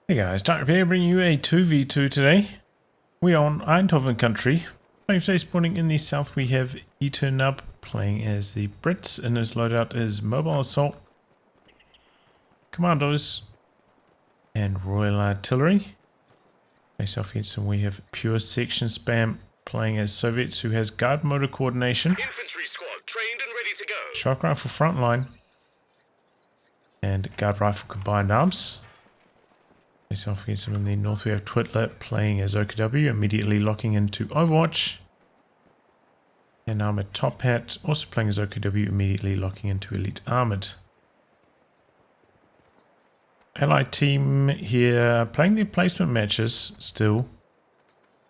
Hey guys, Dr. here bringing you a 2v2 today. We are on Eindhoven country. Playing today, spawning in the south, we have Eternub playing as the Brits, and his loadout is Mobile Assault, Commandos, and Royal Artillery. Myself against him, we have Pure Section Spam playing as Soviets, who has Guard Motor Coordination, Infantry squad trained and ready to go. Shock Rifle Frontline, and Guard Rifle Combined Arms. Myself against him in the north, we have Twitler playing as OKW, immediately locking into Overwatch. And ArmouredTopHat also playing as OKW, immediately locking into Elite Armoured. Allied team here playing their placement matches still,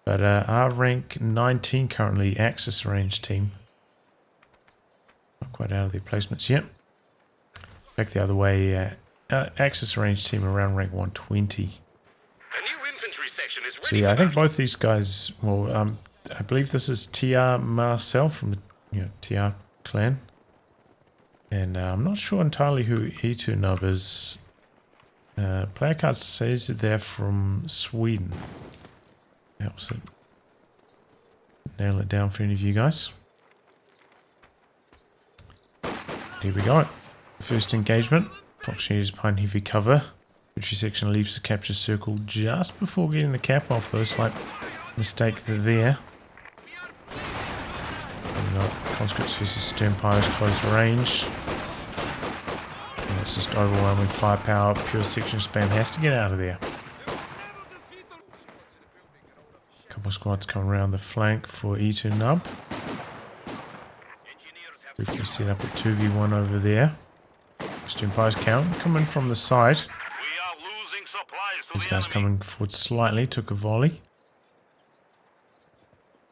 but our rank 19 currently, Axis range team. Not quite out of their placements yet. Back the other way, Axis range team around rank 120. A new infantry section is ready. So yeah, I think both these guys, well, I believe this is TR Marcel from the TR clan. And I'm not sure entirely who Eternub is. Player card says that they're from Sweden. Helps it nail it down for any of you guys. Here we go. First engagement. Proximity is behind heavy cover. Infantry section leaves the capture circle just before getting the cap off, though. Slight mistake there. And conscripts versus stern pilots close range. And it's just overwhelming firepower. Pure section spam has to get out of there. Couple of squads coming around the flank for Eternub. Briefly set up a 2v1 over there. Stern pilots count coming from the side. These guys coming forward slightly, took a volley.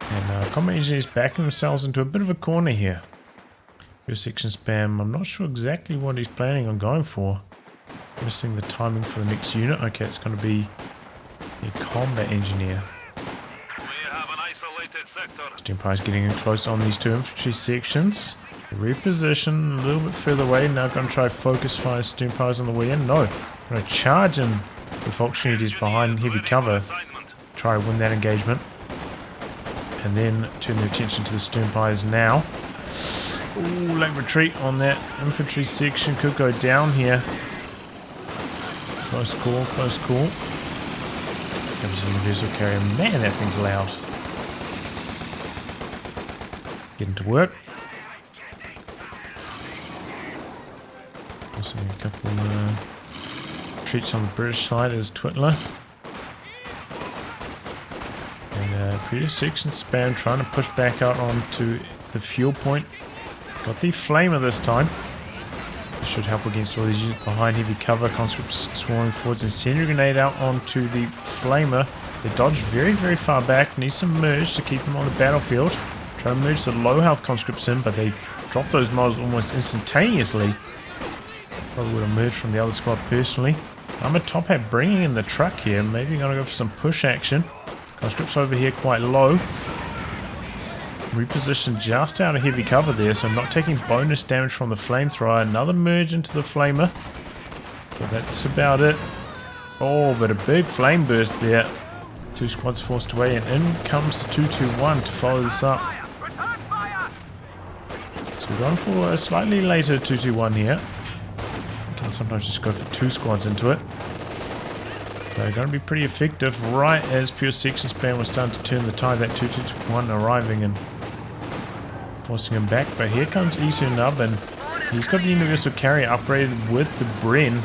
And combat engineers backing themselves into a bit of a corner here. Pure section spam, I'm not sure exactly what he's planning on going for. Missing the timing for the next unit. Okay, it's going to be a combat engineer. Stern pilots getting in close on these two infantry sections. Reposition a little bit further away. Now going to try focus fire stern pilots on the way in. No, going to charge in. The Fox unit is behind heavy cover. Try to win that engagement. And then turn their attention to the stern pilots now. Ooh, late retreat on that infantry section. Could go down here. Close call, close call. Comes a universal carrier. Man, that thing's loud. Getting to work. Also a couple retreats on the British side as Twitler. And Pure section spam trying to push back out onto the fuel point. Got the flamer this time. This should help against all these units behind heavy cover. Conscripts swarming forwards. Incendiary grenade out onto the flamer. They dodged very, very far back. Needs to merge to keep them on the battlefield. Try to merge the low health conscripts in, but they drop those models almost instantaneously. Probably would have merged from the other squad personally. ArmouredTopHat bringing in the truck here. Maybe going to go for some push action. Conscripts over here quite low. Reposition just out of heavy cover there, so not taking bonus damage from the flamethrower. Another merge into the flamer. But that's about it. Oh, but a big flame burst there. Two squads forced away, and in comes the 2-2-1 to follow this up. So we're going for a slightly later 2-2-1 here. Can sometimes just go for two squads into it. They're going to be pretty effective right as Pure section spam was starting to turn the tide. That 2-2-1 arriving and forcing him back. But here comes Eternub, and he's got the universal carrier upgraded with the Bren.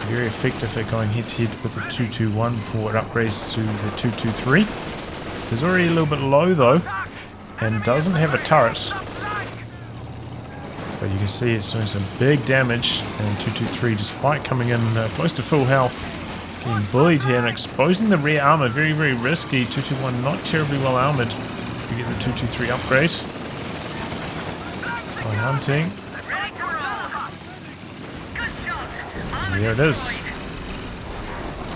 Very effective at going head to head with the 2-2-1 before it upgrades to the 2-2-3. He's already a little bit low though, and doesn't have a turret. But you can see it's doing some big damage, and 2-2-3, despite coming in close to full health, getting bullied here and exposing the rear armor. Very, very risky. 2-2-1 not terribly well armored. You get the 2-2-3 upgrade. By hunting. And there it is.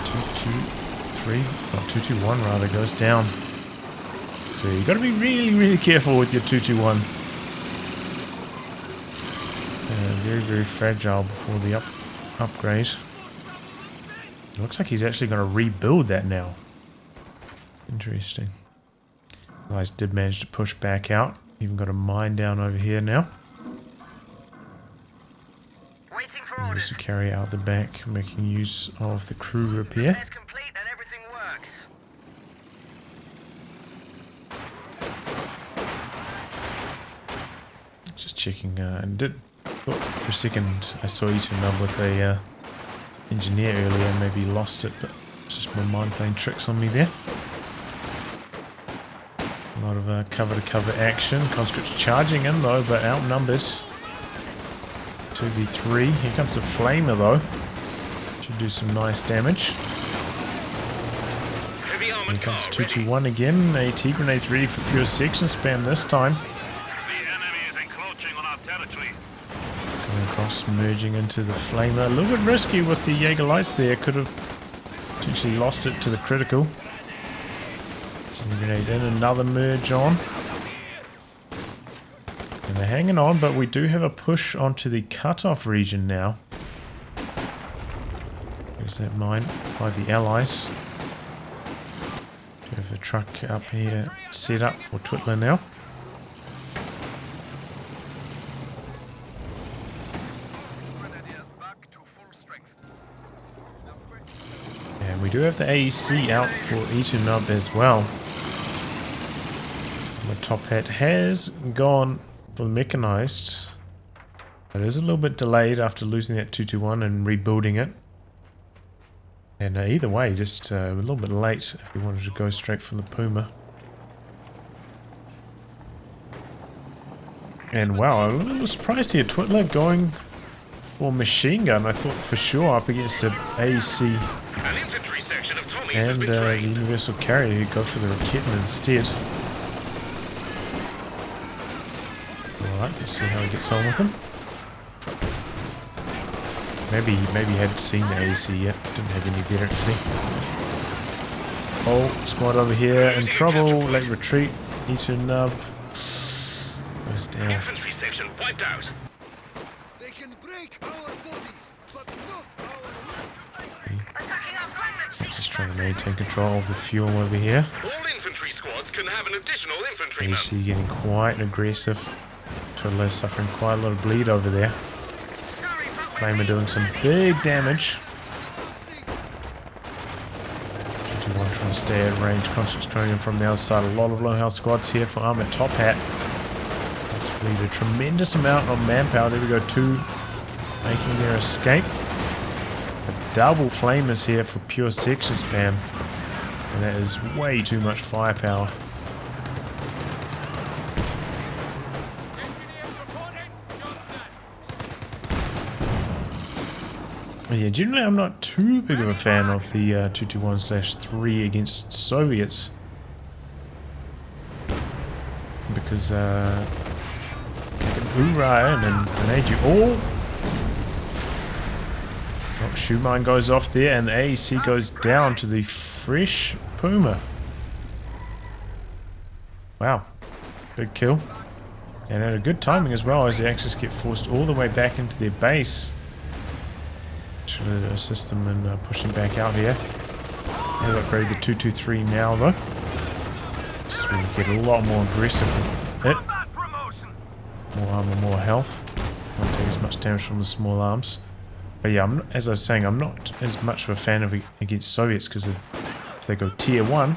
2-2-3, or 2-2-1 rather, goes down. So you've got to be really, really careful with your 2-2-1. Very, very fragile before the upgrade. It looks like he's actually going to rebuild that now. Interesting. Guys did manage to push back out. Even got a mine down over here now. Waiting for There's orders. to carry out the back, making use of the crew repair. Repairs complete and everything works. Just checking, and did thought for a second I saw Eternub with a engineer earlier, maybe lost it, but it's just my mind playing tricks on me there. A lot of cover-to-cover action. Conscripts charging in though, but outnumbered. 2v3. Here comes the Flamer though. Should do some nice damage. Heavy Here armored comes car 2-2-1 again. AT grenades ready for pure section spam this time. The enemy is encroaching on our territory. Going across, merging into the Flamer. A little bit risky with the Jaeger lights there. Could have potentially lost it to the critical. Sending a grenade in, another merge on. And they're hanging on, but we do have a push onto the cutoff region now. There's that mine by the allies. We have a truck up here set up for Twitler now. And we do have the AEC out for Eternub as well. ArmouredTopHat has gone for the mechanized. It is a little bit delayed after losing that 2-2-1 and rebuilding it. And either way, just a little bit late if we wanted to go straight for the Puma. And wow, I'm a little surprised here. Twitler going for machine gun. I thought for sure up against the AEC An infantry section of Tommies has and been the trained. Universal Carrier who go for the Raketen instead. Alright, let's see how he gets on with them. Maybe he hadn't seen the AEC yet, didn't have any veterancy. Oh, squad over here in trouble, late retreat, Eternub goes down. Infantry section wiped out. They can break our bodies, but not our... Attacking our flank. Just trying to maintain control of the fuel over here. All infantry squads can have an additional infantryman. AEC getting quite aggressive. Twitler suffering quite a lot of bleed over there. Flamer doing some big damage. 2-1 trying to stay at range. Conscripts coming in from the other side. A lot of low health squads here for ArmouredTopHat. That's bleed a tremendous amount of manpower. There we go, 2 making their escape. A double Flamers here for pure section spam. And that is way too much firepower. Yeah, generally I'm not too big of a fan of the 221/3 against Soviets. Because they can hoorah in and grenade you all. Oh, shoe mine goes off there and the AEC goes down to the fresh Puma. Wow, big kill. And at a good timing as well, as the Axis get forced all the way back into their base. Should assist them in pushing back out here. Has upgraded the 223 now though. This is when you get a lot more aggressive with it. More armor, more health. Won't take as much damage from the small arms. But yeah, as I was saying, I'm not as much of a fan of against Soviets because if they go tier 1,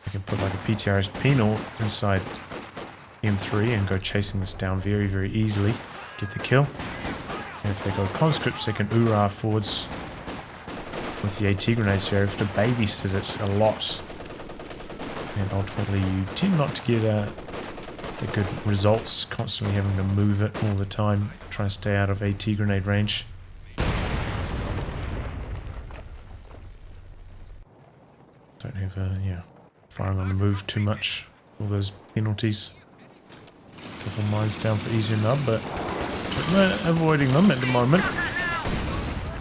they can put like a PTRS penal inside M3 and go chasing this down very, very easily. Get the kill. And if they go conscripts, they can hoorah forwards with the AT grenades, so you have to babysit it a lot. And ultimately you tend not to get the good results, constantly having to move it all the time, trying to stay out of AT grenade range. Don't have firing on the move too much, all those penalties. Couple mines down for Eternub, but we're avoiding them at the moment.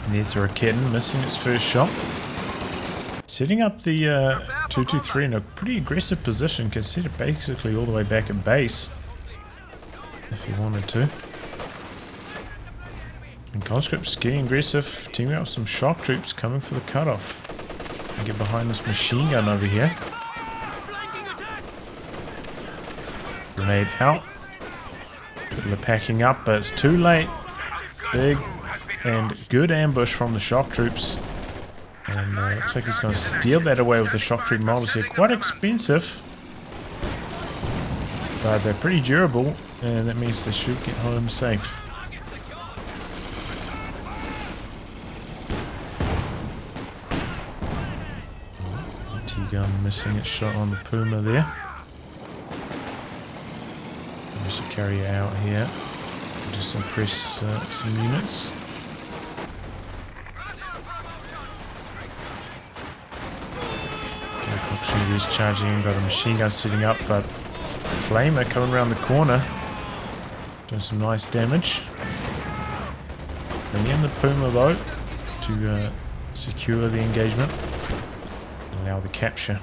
And there's the Raketen missing its first shot. Setting up the 223 in a pretty aggressive position. Can set it basically all the way back at base if he wanted to. And conscripts getting aggressive, teaming up with some shock troops coming for the cutoff. And get behind this machine gun over here. Grenade out. People are packing up, but it's too late. Big and good ambush from the shock troops. And looks like he's going to steal that away with the shock troop models here. Quite expensive, but they're pretty durable, and that means they should get home safe. T-gun missing its shot on the Puma there. Also carry it out here. Just impress some units. Foxtrot is charging in, got a machine gun sitting up, but Flamer coming around the corner, doing some nice damage. Bring in the Puma though to secure the engagement and allow the capture.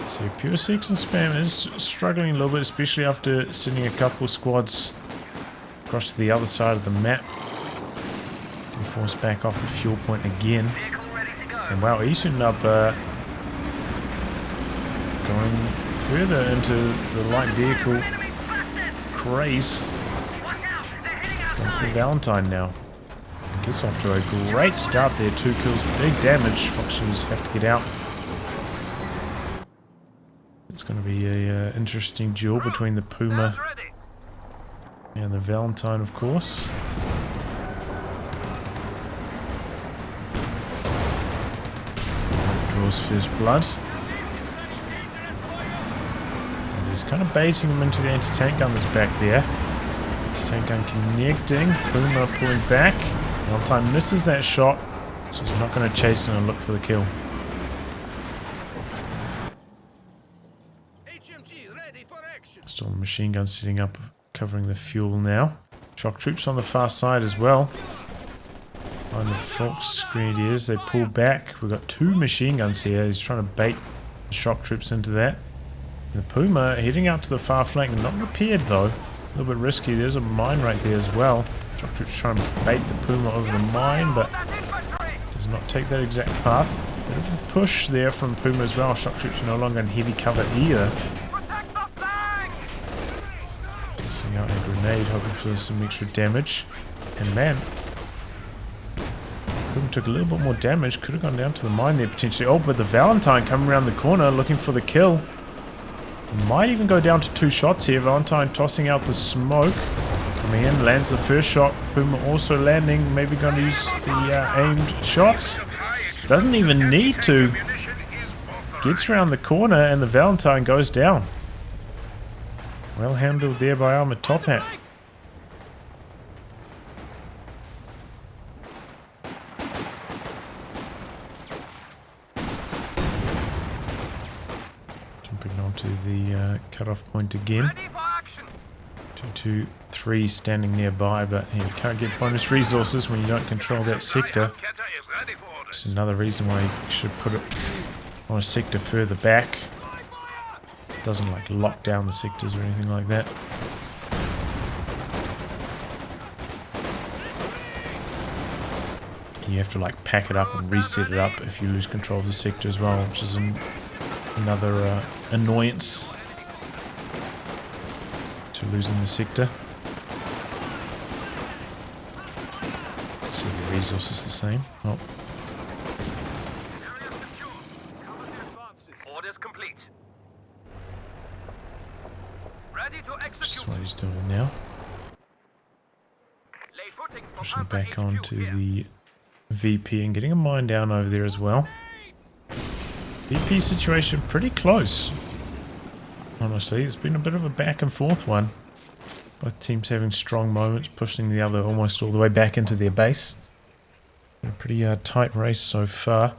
So Pure 6 and Spam is struggling a little bit, especially after sending a couple of squads across to the other side of the map. Getting forced back off the fuel point again. And wow, Eternub going further into the light vehicle craze. Going through Valentine now. Gets off to a great start there. 2 kills, big damage. Foxes have to get out. It's going to be a interesting duel between the Puma and the Valentine, of course. Draws first blood. And he's kind of baiting him into the anti-tank gun that's back there. Anti-tank gun connecting. Puma pulling back. Valentine misses that shot, so he's not going to chase him and look for the kill. Still the machine gun sitting up, covering the fuel now. Shock troops on the far side as well. On the Fox Grenadiers, they pull back. We've got 2 machine guns here. He's trying to bait the shock troops into that. And the Puma heading out to the far flank, not repaired though. A little bit risky. There's a mine right there as well. Shock troops trying to bait the Puma over the mine, but does not take that exact path. Bit of a push there from Puma as well. Shock troops are no longer in heavy cover either. Tossing out a grenade, hoping for some extra damage. And man, Puma took a little bit more damage. Could have gone down to the mine there potentially. Oh, but the Valentine coming around the corner looking for the kill. Might even go down to 2 shots here. Valentine tossing out the smoke. Coming in, lands the first shot. Puma also landing. Maybe going to use the aimed shots. Doesn't even need to. Gets around the corner and the Valentine goes down. Well handled there by ArmouredTopHat. Jumping onto the cutoff point again. 2, 2, 3 standing nearby, but you can't get bonus resources when you don't control that sector. It's another reason why you should put it on a sector further back. It doesn't like lock down the sectors or anything like that. You have to like pack it up and reset it up if you lose control of the sector as well, which is another annoyance to losing the sector. See the resources the same. Oh. Orders complete. Ready to execute. That's what he's doing now. Lay footings for Pushing Panther back HQ onto here. the VP and getting a mine down over there as well. VP situation pretty close. Honestly, it's been a bit of a back and forth one. Both teams having strong moments, pushing the other almost all the way back into their base. Been a pretty tight race so far.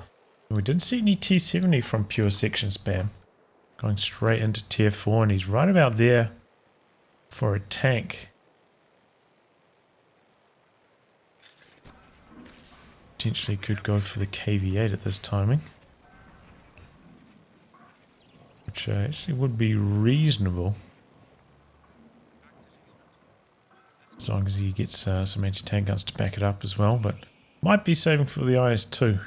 We didn't see any T70 from Pure Section Spam. Going straight into tier 4, and he's right about there for a tank. Potentially could go for the KV8 at this timing. Which actually would be reasonable. As long as he gets some anti-tank guns to back it up as well, but might be saving for the IS-2.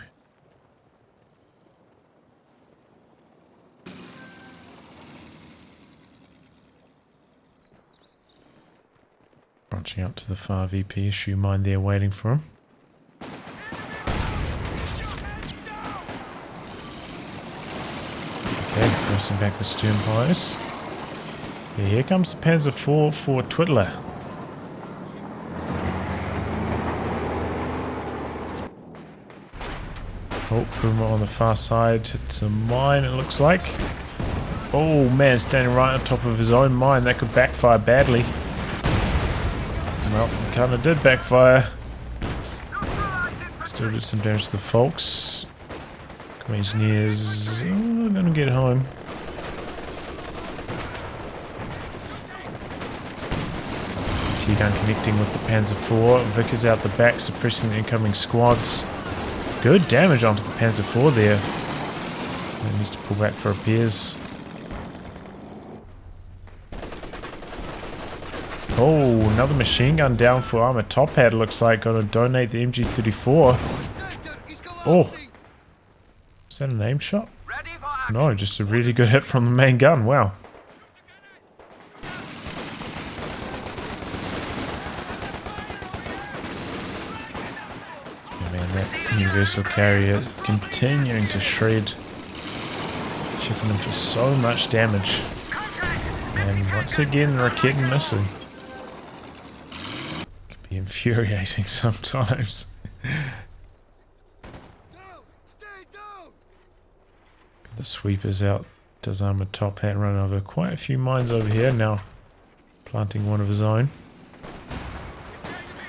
Branching out to the far VP issue mine there waiting for him. Okay, forcing back the stern fires. Yeah, here comes the Panzer IV for Twitler. Oh, Puma on the far side. It's a mine, it looks like. Oh man, standing right on top of his own mine. That could backfire badly. Well, it kind of did backfire. Still did some damage to the folks. Engineers gonna get home. T-gun connecting with the Panzer IV. Vic is out the back, suppressing the incoming squads. Good damage onto the Panzer IV there. It needs to pull back for repairs. Oh, another machine gun down for ArmouredTopHat, looks like. Gonna donate the MG34. Oh, is that an aim shot? No, just a really good hit from the main gun. Wow. Yeah, man, that universal carrier is continuing to shred. Chipping them for so much damage. And once again, Raketten missing. Can be infuriating sometimes. The sweepers out. Does ArmouredTopHat run over quite a few mines over here now, planting one of his own.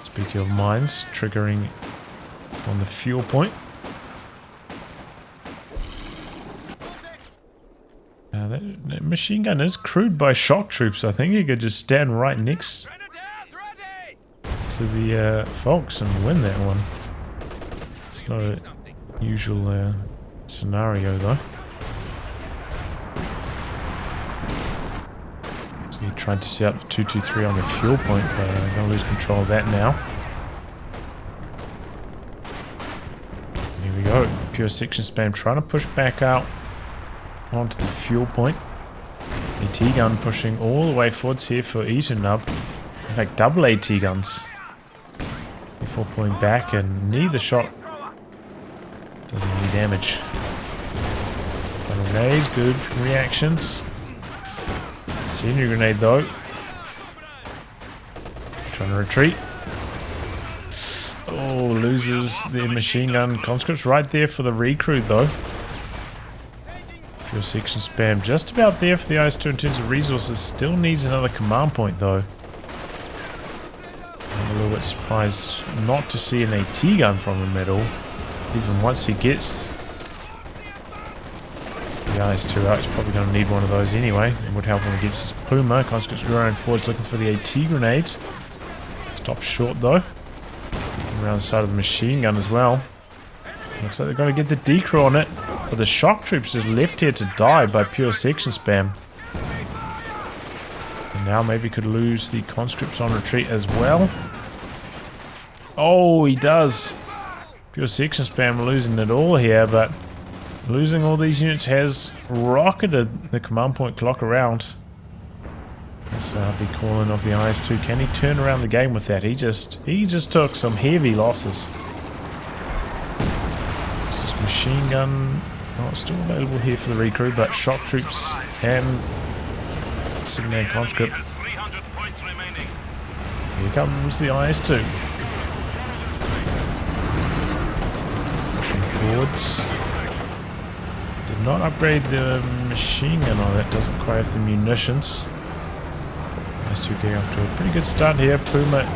Speaking of mines, triggering on the fuel point. That machine gun is crewed by shock troops. I think he could just stand right next to the folks and win that one. It's not a usual scenario though. So he tried to set up the 223 on the fuel point, but I'm going to lose control of that now. Here we go. Pure section spam trying to push back out onto the fuel point. AT gun pushing all the way forwards here for Eternub. In fact, double AT guns before pulling back, and neither shot does any damage. Grenade, good reactions. Senior grenade though. Trying to retreat. Oh, loses the machine gun. Conscripts right there for the recruit though. Pure section spam just about there for the IS-2 in terms of resources. Still needs another command point though. I'm a little bit surprised not to see an AT gun from him at all. Even once he gets the IS-2 out, he's probably going to need one of those anyway. It would help him against this Puma. Conscripts going forwards looking for the AT grenade. Stops short though. Around the side of the machine gun as well. Looks like they're going to get the decrew on it. But the shock troops just left here to die by pure section spam. And now maybe could lose the conscripts on retreat as well. Oh, he does. Pure section spam losing it all here, but losing all these units has rocketed the command point clock around. That's the call-in of the IS-2. Can he turn around the game with that? He just took some heavy losses. It's this machine gun. Oh, it's still available here for the recruit, but shock troops and Signet conscript. Here comes the IS-2. Pushing forwards. Did not upgrade the machine gun on it, doesn't quite have the munitions. IS-2 getting off to a pretty good start here. Puma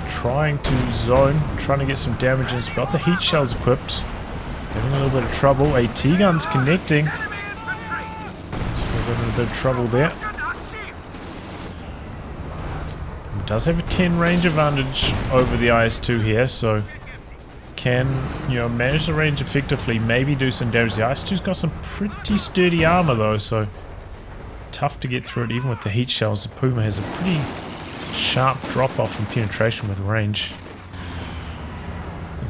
trying to zone, trying to get some damage in. It's got the heat shells equipped. Having a little bit of trouble. AT guns connecting. So we've got a little bit of trouble there. It does have a 10 range advantage over the IS-2 here, so can, you know, manage the range effectively, maybe do some damage. The IS-2's got some pretty sturdy armor though, so tough to get through it even with the heat shells. The Puma has a pretty sharp drop off in penetration with range.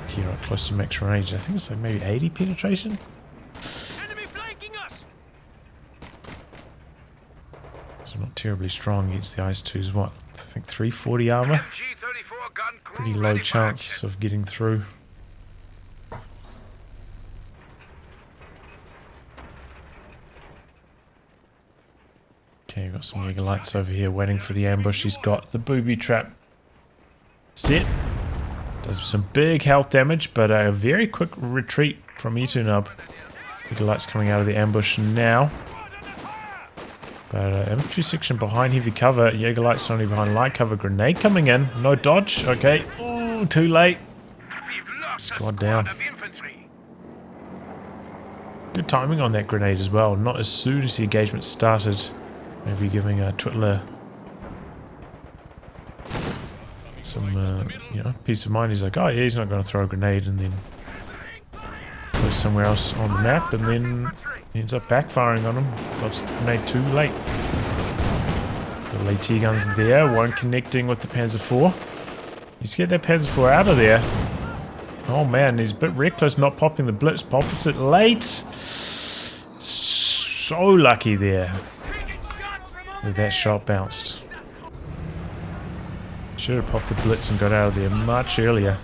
Here, right close to max range. I think it's like maybe 80 penetration. Enemy flanking us. So not terribly strong against the IS-2's what? I think 340 armor. G34 gun crew Pretty low ready for chance action. of getting through. Okay, we've got some Jaeger lights over here waiting for the ambush. He's got the booby trap set. Does some big health damage, but a very quick retreat from Eternub. Jaeger lights coming out of the ambush now. But infantry section behind heavy cover. Jaeger lights only behind light cover. Grenade coming in. No dodge. Okay. Ooh, too late. We've lost a Squad down. of infantry. Good timing on that grenade as well. Not as soon as the engagement started. Maybe giving a Twitler some, you know, peace of mind. He's like, oh yeah, he's not going to throw a grenade, and then goes somewhere else on the map, and then he ends up backfiring on him. Dodges the grenade too late. The AT guns there, one connecting with the Panzer IV. Let's get that Panzer IV out of there. Oh man, he's a bit reckless not popping the blitz. Pops it late. So lucky there that that shot bounced. Should have popped the blitz and got out of there much earlier.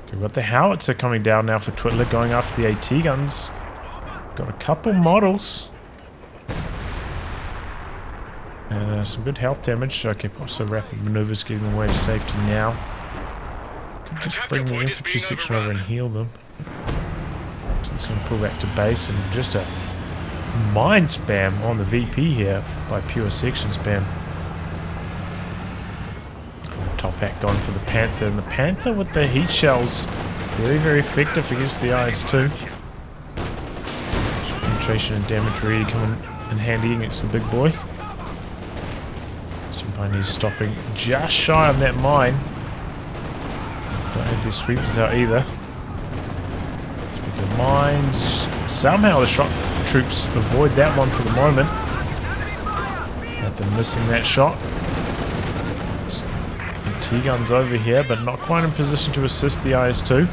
Okay, we've got the howitzer coming down now for Twitler, going after the AT guns. Got a couple models. And some good health damage. Okay, pops some rapid maneuvers, getting them away to safety now. Could just bring the infantry section over and heal them. So he's going to pull back to base, and just a mine spam on the VP here by pure section spam. Top hat going for the Panther, and the Panther with the heat shells, very effective against the IS-2. Penetration and damage really coming in handy against the big boy. Chinese stopping just shy on that mine. Don't have their sweepers out either. Speaking of mines, somehow the shock troops avoid that one for the moment. Got them missing that shot. T-guns over here, but not quite in position to assist the IS-2.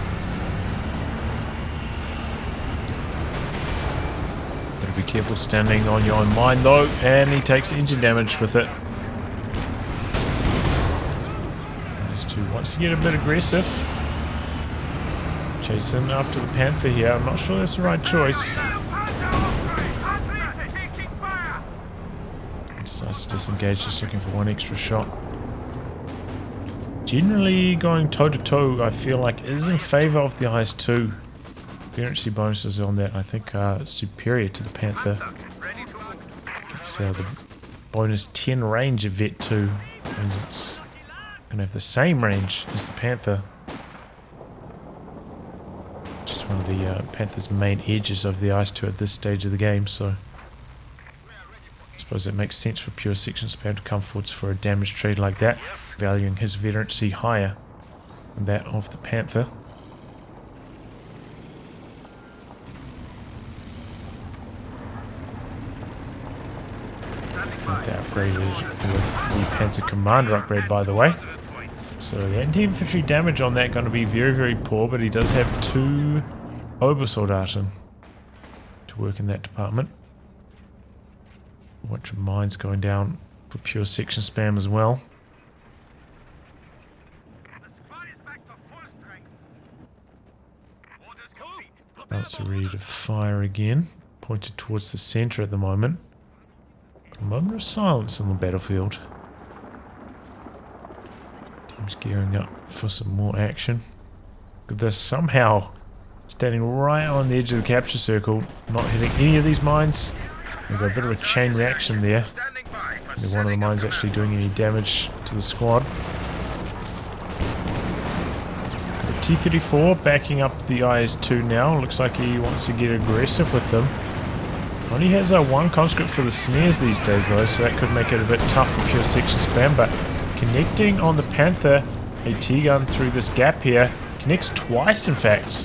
Gotta be careful standing on your own mine though, and he takes engine damage with it. IS-2 wants to get a bit aggressive. Chasing after the Panther here. I'm not sure that's the right choice. He decides to disengage, just looking for one extra shot. Generally, going toe-to-toe, I feel like, is in favour of the IS-2. Efficiency bonuses on that, I think, are superior to the Panther. It's the bonus 10 range of Vet 2. Means it's going to have the same range as the Panther. Just one of the Panther's main edges of the IS-2 at this stage of the game, so I suppose it makes sense for pure section spam to come forwards for a damage trade like that, valuing his veterancy higher than that of the Panther. They upgraded with the Panzer Commander upgrade, by the way. So the anti-infantry damage on that going to be very poor, but he does have 2 Obersoldaten to work in that department. Watch of mines going down for pure section spam as well. Boats are ready to fire again. Pointed towards the centre at the moment. A moment of silence on the battlefield. Team's gearing up for some more action. But they're somehow standing right on the edge of the capture circle, not hitting any of these mines. We've got a bit of a chain reaction there. Only one of the mines actually doing any damage to the squad. The T-34 backing up the IS-2 now. Looks like he wants to get aggressive with them. Only has one conscript for the snares these days though, so that could make it a bit tough for pure section spam, but connecting on the Panther, a T-gun through this gap here. Connects twice in fact.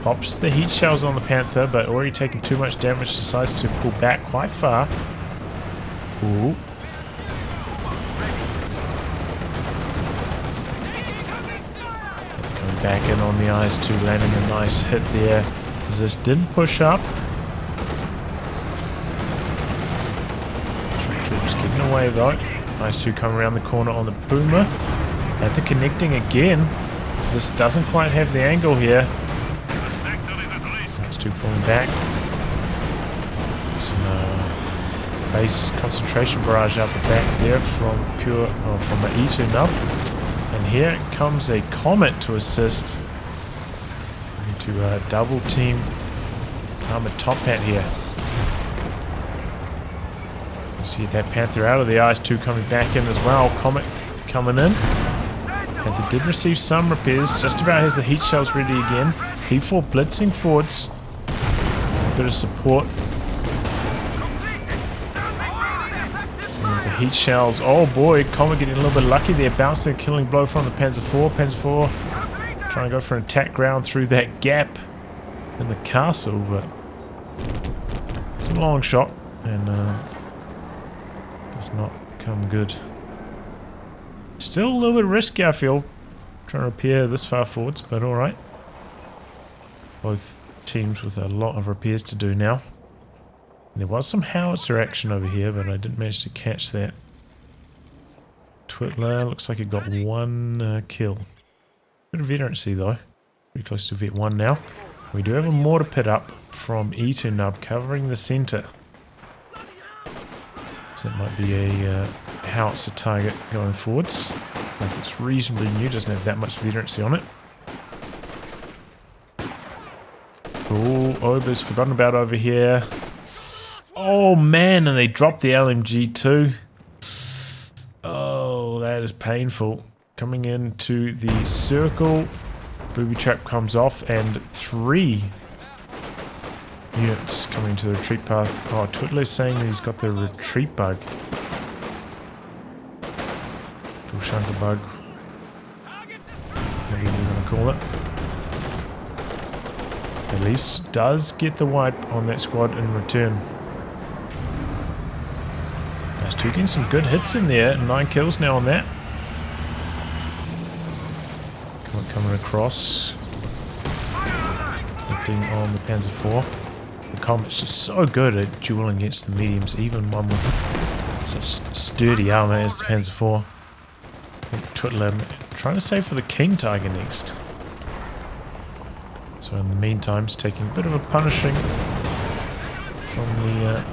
Pops the heat shells on the Panther, but already taking too much damage, decides to pull back quite far. Ooh. back in on the IS-2, landing a nice hit there. This didn't push up. Troops getting away though. IS-2 coming around the corner on the Puma. Panther connecting again. This doesn't quite have the angle here. IS-2 pulling back. Some base concentration barrage out the back there from the Eternub. And here comes a Comet to assist. To double team ArmouredTopHat here. You see that Panther out of the IS-2 coming back in as well. Comet coming in. Panther did receive some repairs. Just about has the heat shells ready again. P4 blitzing forwards. A bit of support. And with the heat shells. Oh boy, Comet getting a little bit lucky there. Bouncing a killing blow from the Panzer IV. Panzer IV trying to go for an attack ground through that gap in the castle, but it's a long shot and does not come good. Still a little bit risky, I feel, trying to repair this far forwards, but alright. Both teams with a lot of repairs to do now. And there was some howitzer action over here, but I didn't manage to catch that. Twitler looks like it got one kill. Bit of veterancy though. Pretty close to Vet 1 now. We do have a mortar pit up from Eternub covering the centre. So that might be a howitzer target going forwards. Like it's reasonably new, doesn't have that much veterancy on it. Oh, Ober's forgotten about over here. Oh man, and they dropped the LMG too. Oh, that is painful. Coming into the circle, booby trap comes off, and 3 units coming to the retreat path. Oh, Twitler's saying that he's got the retreat bug. Full shunker bug. Whatever you want to call it. At least does get the wipe on that squad in return. That's two getting some good hits in there. 9 kills now on that. Coming across, hitting on the Panzer IV. The Comet's just so good at dueling against the mediums, even one with such sturdy armor as the Panzer IV. I think Twitler trying to save for the King Tiger next. So in the meantime, it's taking a bit of a punishing from the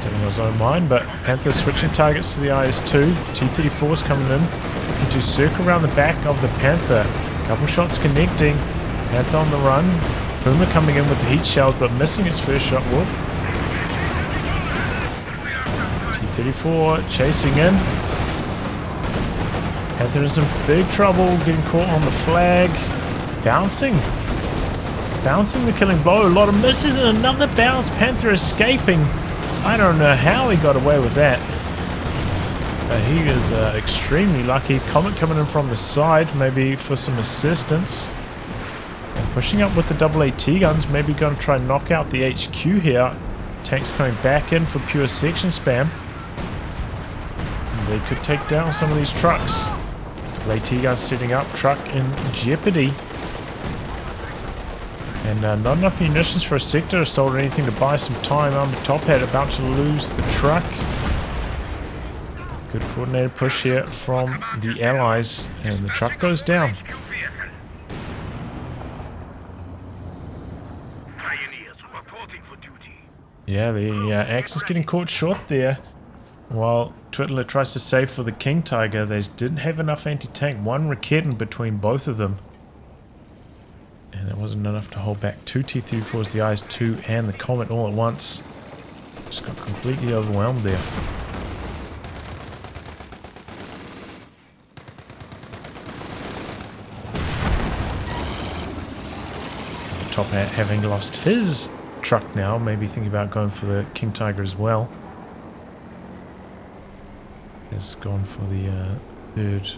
taking his own mind, but Panther switching targets to the IS-2. T-34's coming in. Looking to circle around the back of the Panther. Couple shots connecting. Panther on the run. Puma coming in with the heat shells, but missing its first shot. Whoop. T-34 chasing in. Panther in some big trouble, getting caught on the flag. Bouncing the killing blow. A lot of misses and another bounce. Panther escaping. I don't know how he got away with that. He is extremely lucky. Comet coming in from the side, maybe for some assistance. And pushing up with the AAT guns, maybe going to try and knock out the HQ here. Tanks coming back in for pure section spam. And they could take down some of these trucks. AAT guns setting up, truck in jeopardy. And not enough munitions for a sector assault or anything to buy some time. ArmouredTopHat about to lose the truck. Good coordinated push here from the allies, and the truck goes down. Yeah, the Axe is getting caught short there. While Twitler tries to save for the King Tiger, they didn't have enough anti-tank. One Raketten between both of them. And that wasn't enough to hold back 2 T-34s, the IS-2 and the Comet all at once. Just got completely overwhelmed there. ArmouredTopHat having lost his truck now, maybe thinking about going for the King Tiger as well. Has gone for the third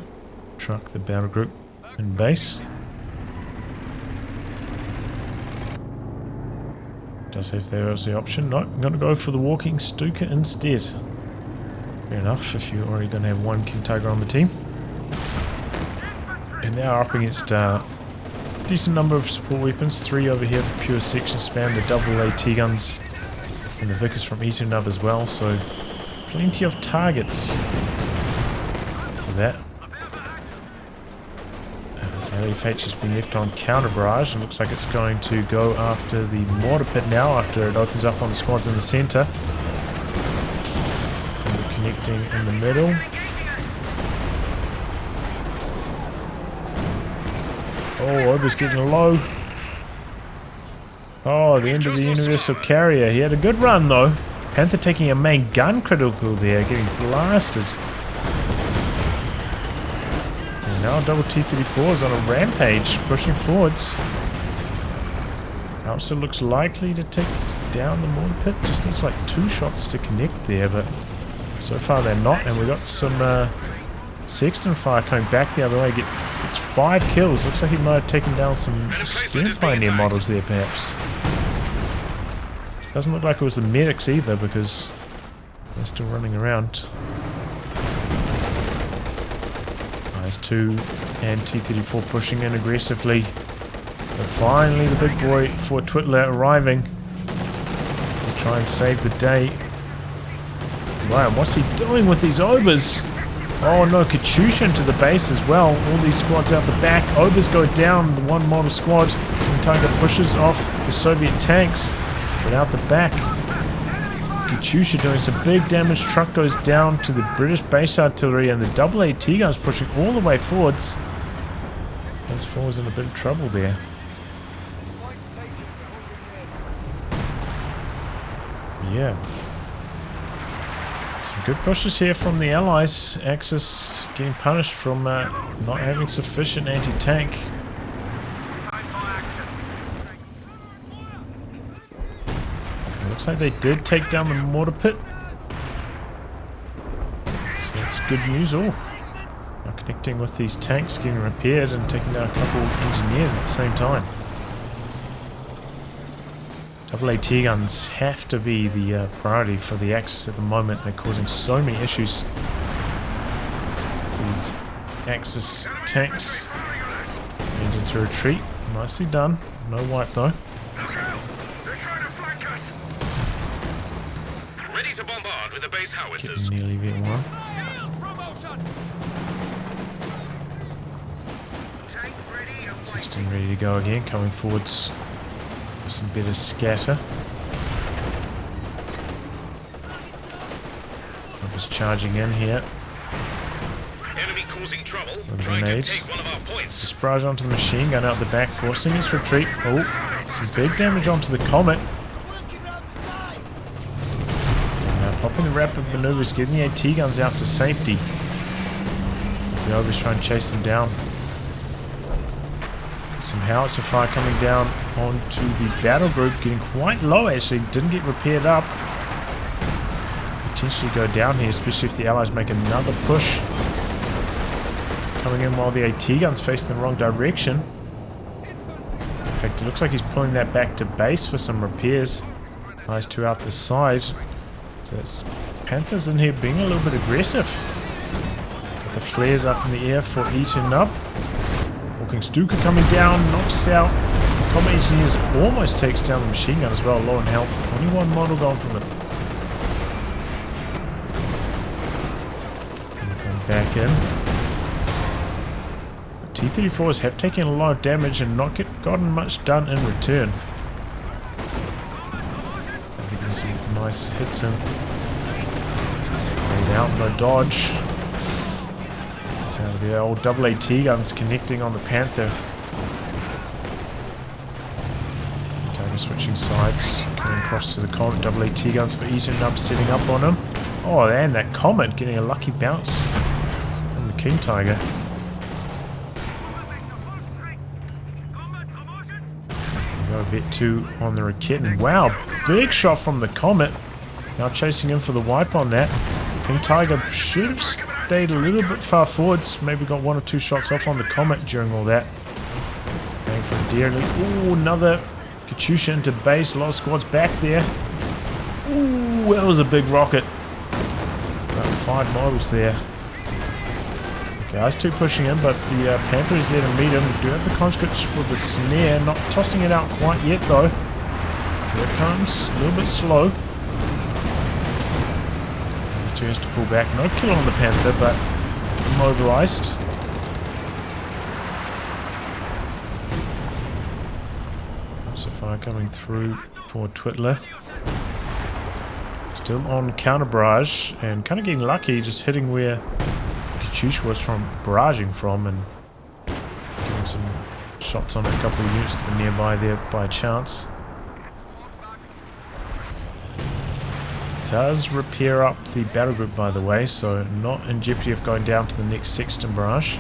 truck, the battle group in base. Does have there as the option. No, I'm going to go for the walking Stuka instead. Fair enough, if you're already going to have one King Tiger on the team. And And they are up against a decent number of support weapons. 3 over here for pure section spam, the double AT guns, and the Vickers from Eternub as well. So plenty of targets for that. LFH has been left on counter barrage, and looks like it's going to go after the mortar pit now after it opens up on the squads in the center. And we're connecting in the middle. Oh, Ober's getting low. Oh, the end of the universal carrier. He had a good run though. Panther taking a main gun critical there, getting blasted. And now double T-34 is on a rampage, pushing forwards. Ouster looks likely to take down the mortar pit. Just needs like 2 shots to connect there, but so far they're not. And we got some Sexton fire coming back the other way. It's 5 kills. Looks like he might have taken down some Stern Pioneer models there, perhaps. Doesn't look like it was the medics either, because they're still running around. Nice 2 and T-34 pushing in aggressively. But finally the big boy for Twitler arriving to try and save the day. Wow, what's he doing with these Obers? Oh no, Katyusha into the base as well. All these squads out the back. Obers go down, the 1 model squad. And Tiger pushes off the Soviet tanks. But out the back, Katyusha doing some big damage. Truck goes down to the British base artillery, and the double AT guns pushing all the way forwards. Those 4's in a bit of trouble there. Yeah. Some good pushes here from the Allies. Axis getting punished from not having sufficient anti-tank. Looks like they did take down the mortar pit. So that's good news. Oh, now connecting with these tanks, getting repaired and taking down a couple engineers at the same time. Double AT guns have to be the priority for the Axis at the moment. They're causing so many issues. These Axis tanks need to retreat. Nicely done. No wipe though. Ready to bombard with the base howitzers. Getting nearly V1. Tank ready and 16 ready to go again, coming forwards. Some better scatter. I was charging in here. enemy causing trouble. With a Trying to grenade. take one of our points. Just barrage onto the machine gun out the back, forcing its retreat. Oh, some big damage onto the Comet. Now popping the rapid maneuvers, getting the AT guns out to safety. As the Obers try and chase them down. Some howitzer fire coming down onto the battle group, getting quite low actually, didn't get repaired up. Potentially go down here, especially if the Allies make another push. Coming in while the AT guns face the wrong direction. In fact, it looks like he's pulling that back to base for some repairs. Nice 2 out the side. So it's Panthers in here being a little bit aggressive. Got the flares up in the air for Eternub. Walking Stuka coming down, knocks out. Combat Engineers almost takes down the machine gun as well, low on health. Only 1 model gone from it. Come back in. The T-34s have taken a lot of damage and not gotten much done in return. I think there's some nice hits in. Laid out, no dodge. Out of the old double AT guns connecting on the Panther. Tiger switching sides, coming across to the Comet. Double AT guns for Eternub setting up on him. Oh, and that Comet getting a lucky bounce from the King Tiger. Go Vet 2 on the Raketen. Wow, big shot from the Comet. Now chasing him for the wipe on that. King Tiger should have stayed a little bit far forwards. Maybe got 1 or 2 shots off on the Comet during all that. Going for it dearly. Ooh, another Katyusha into base. A lot of squads back there. Ooh, that was a big rocket. About 5 models there. Guys, two pushing in, but the Panther is there to meet him. We do have the conscripts for the snare, not tossing it out quite yet though. Here it comes, a little bit slow. These two has to pull back. No kill on the Panther, but immobilized. So far coming through for Twitler. Still on counter barrage and kind of getting lucky, just hitting where COH2 was barraging from and getting some shots on a couple of units that were nearby there by chance. Does repair up the battle group, by the way, so not in jeopardy of going down to the next Sexton barrage.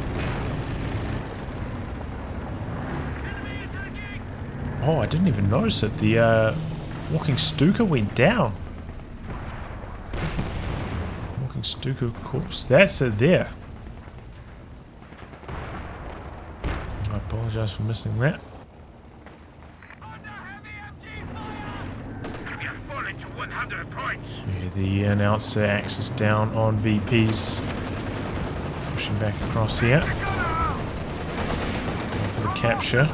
Oh, I didn't even notice it. The walking Stuka went down. Walking Stuka corpse. That's it there. I apologize for missing that. Yeah, the announcer axis down on VPs. Pushing back across here. For the capture.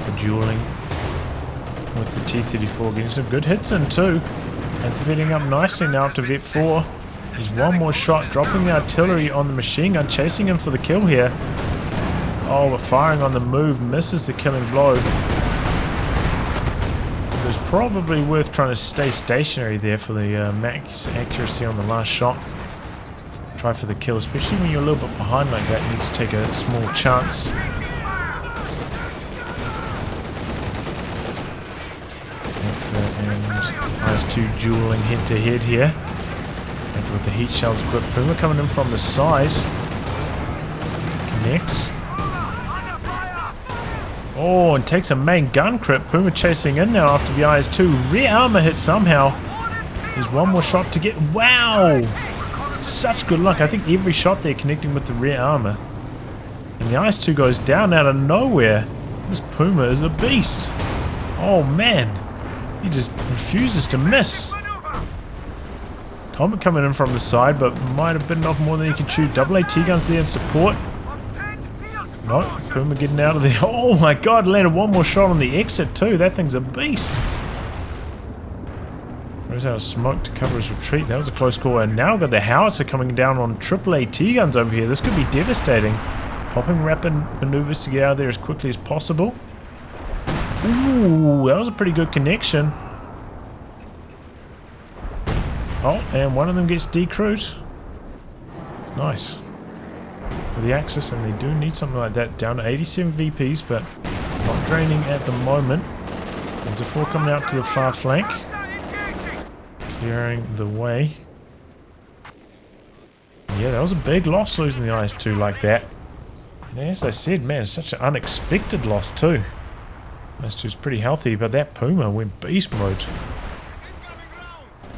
The dueling with the T-34, getting some good hits in too. And fitting up nicely now to Vet 4. There's one more shot, dropping the artillery on the machine gun, chasing him for the kill here. Oh, but firing on the move, misses the killing blow. It was probably worth trying to stay stationary there for the max accuracy on the last shot. Try for the kill, especially when you're a little bit behind like that, you need to take a small chance. And those two dueling head to head here. And with the heat shells equipped, Puma coming in from the side. Connects. Oh, and takes a main gun crit. Puma chasing in now after the IS-2. Rear armor hit somehow. There's one more shot to get. Wow! Such good luck. I think every shot there connecting with the rear armor. And the IS-2 goes down out of nowhere. This Puma is a beast. Oh man. He just refuses to miss. Comet coming in from the side, but might have bitten off more than he can chew. Double AT guns there in support. No, Puma getting out of there. Oh my god, landed one more shot on the exit too. That thing's a beast. Throws out a smoke to cover his retreat. That was a close call. And now we've got the howitzer coming down on triple AT guns over here. This could be devastating. Popping rapid maneuvers to get out of there as quickly as possible. Ooh, that was a pretty good connection. Oh, and one of them gets decrewed. Nice. With the Axis, and they do need something like that. Down to 87 VPs, but not draining at the moment. There's a 4 coming out to the far flank. Clearing the way. Yeah, that was a big loss losing the IS-2 like that. And as I said, man, it's such an unexpected loss too. IS-2's pretty healthy, but that Puma went beast mode.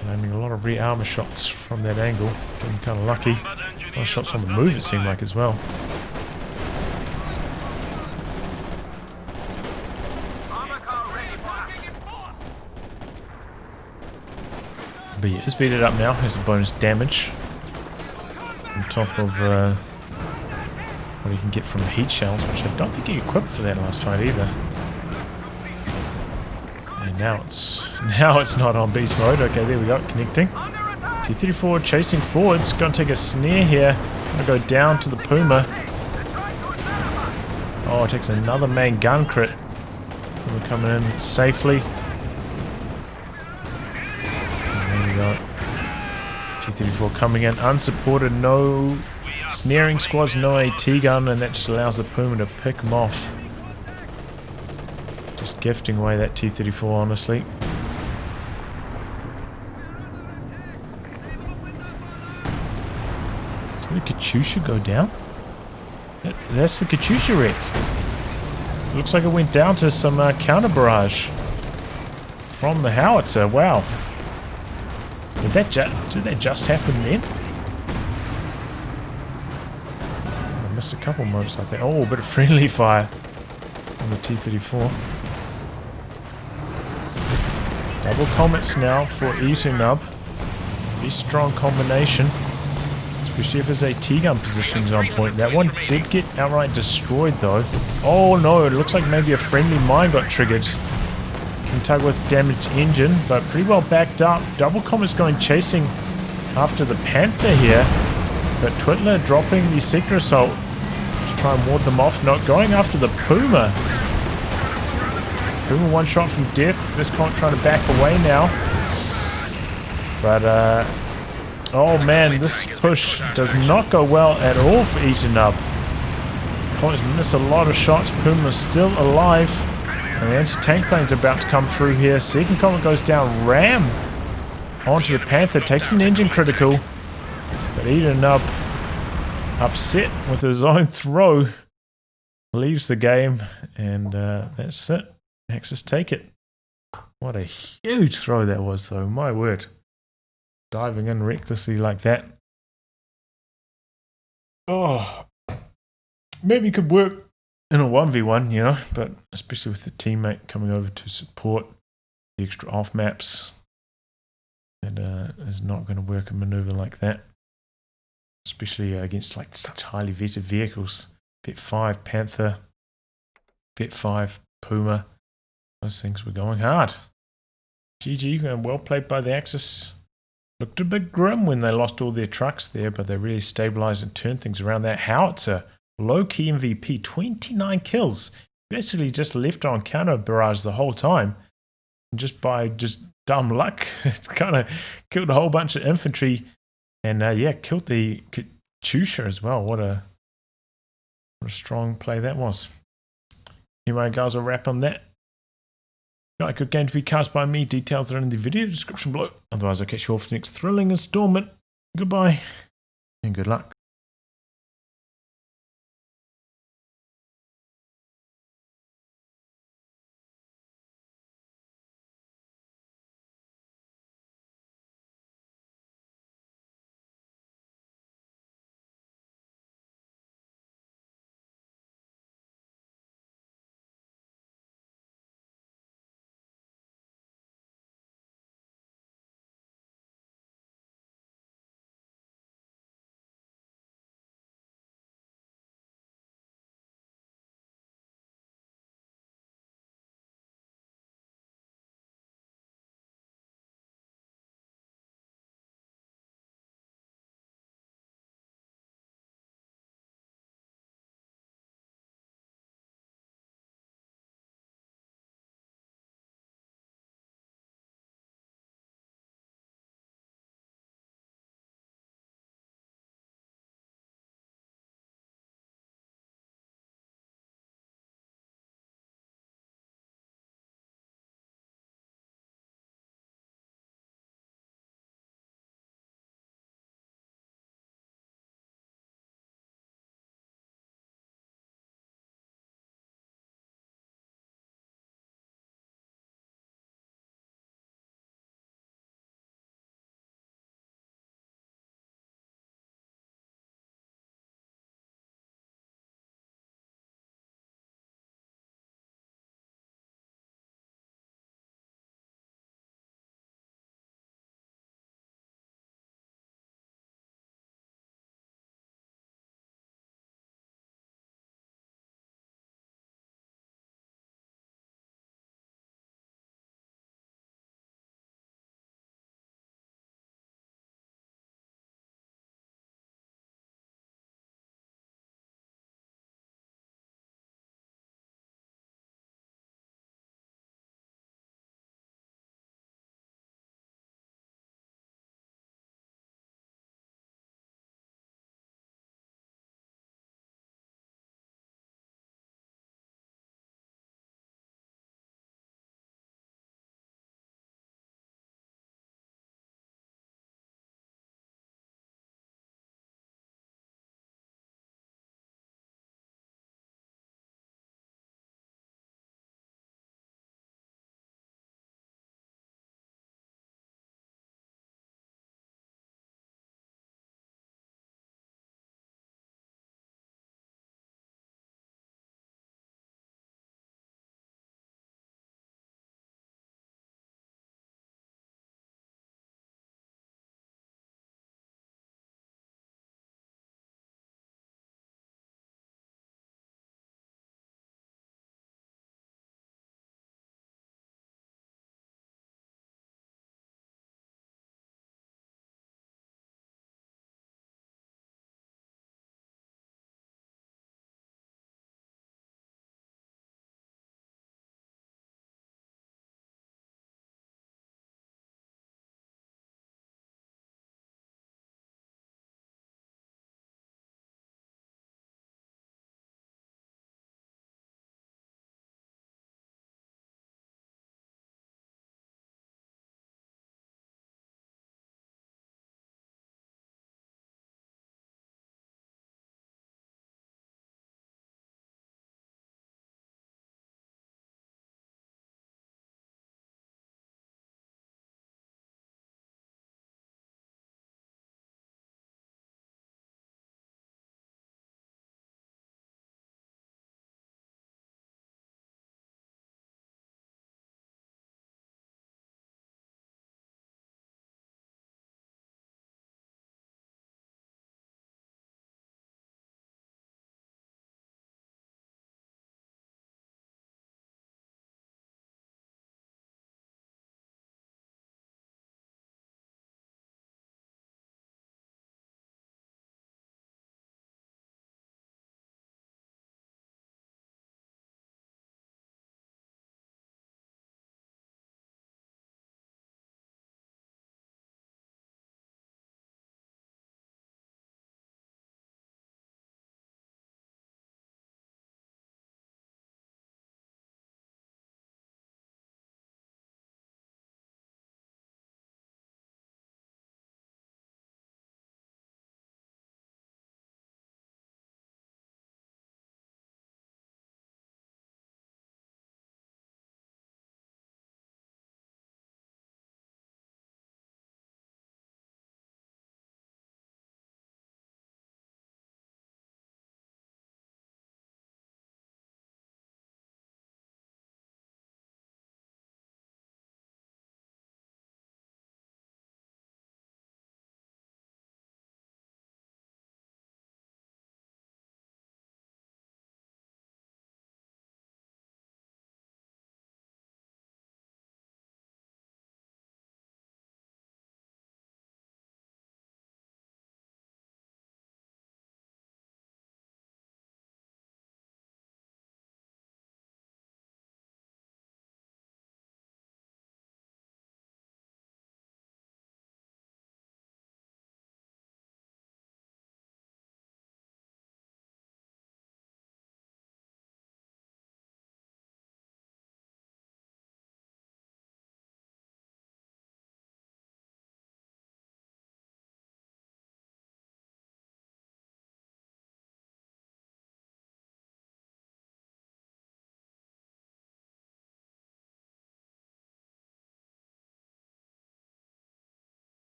And aiming a lot of rear armor shots from that angle. Getting kind of lucky. A lot of shots on the move it seemed like as well. But yeah, it's vetted up now. Has the bonus damage. On top of what you can get from the heat shells, which I don't think he equipped for that last fight either. And now it's not on beast mode. Okay, there we go, connecting. T-34 chasing forwards, gonna take a snare here. Gonna go down to the Puma. Oh, it takes another main gun crit. Puma coming in safely. And there we go. T-34 coming in unsupported, no snaring squads, no AT gun, and that just allows the Puma to pick him off. Just gifting away that T-34, honestly. Did the COH2 go down? That's the COH2 wreck. Looks like it went down to some counter barrage from the howitzer. Wow. Did that just happen then? I missed a couple moments like that. Oh, a bit of friendly fire on the T-34. Double comets now for Eternub. Pretty strong combination. Especially if his AT gun position's on point. That one did get outright destroyed though. Oh no, it looks like maybe a friendly mine got triggered. Tug with damaged engine, but pretty well backed up. Double Comet's going chasing after the Panther here, but Twitler dropping the Sector Assault to try and ward them off. Not going after the Puma. Puma one shot from death. Viscount trying to back away now. But, oh man, this push does not go well at all for Eternub. Comet's missed a lot of shots. Puma's still alive. And the anti-tank plane's about to come through here. Second Comet goes down. Ram onto the Panther. Takes an engine critical. But Eternub, upset with his own throw, leaves the game. And that's it. Axis take it. What a huge throw that was though. My word. Diving in recklessly like that. Oh. Maybe it could work in a 1v1, you know, but especially with the teammate coming over to support the extra off maps, it is not going to work a maneuver like that, especially against like such highly vetted vehicles. Vet 5 Panther, Vet 5 Puma, those things were going hard. GG, and well played by the Axis. Looked a bit grim when they lost all their trucks there, but they really stabilized and turned things around. That howitzer, low-key MVP, 29 kills. Basically just left on counter barrage the whole time. And just by just dumb luck, it kind of killed a whole bunch of infantry. And yeah, killed the Katyusha as well. What a strong play that was. Anyway, guys, I'll wrap on that. Like a game to be cast by me. Details are in the video description below. Otherwise, I'll catch you all for the next thrilling installment. Goodbye and good luck.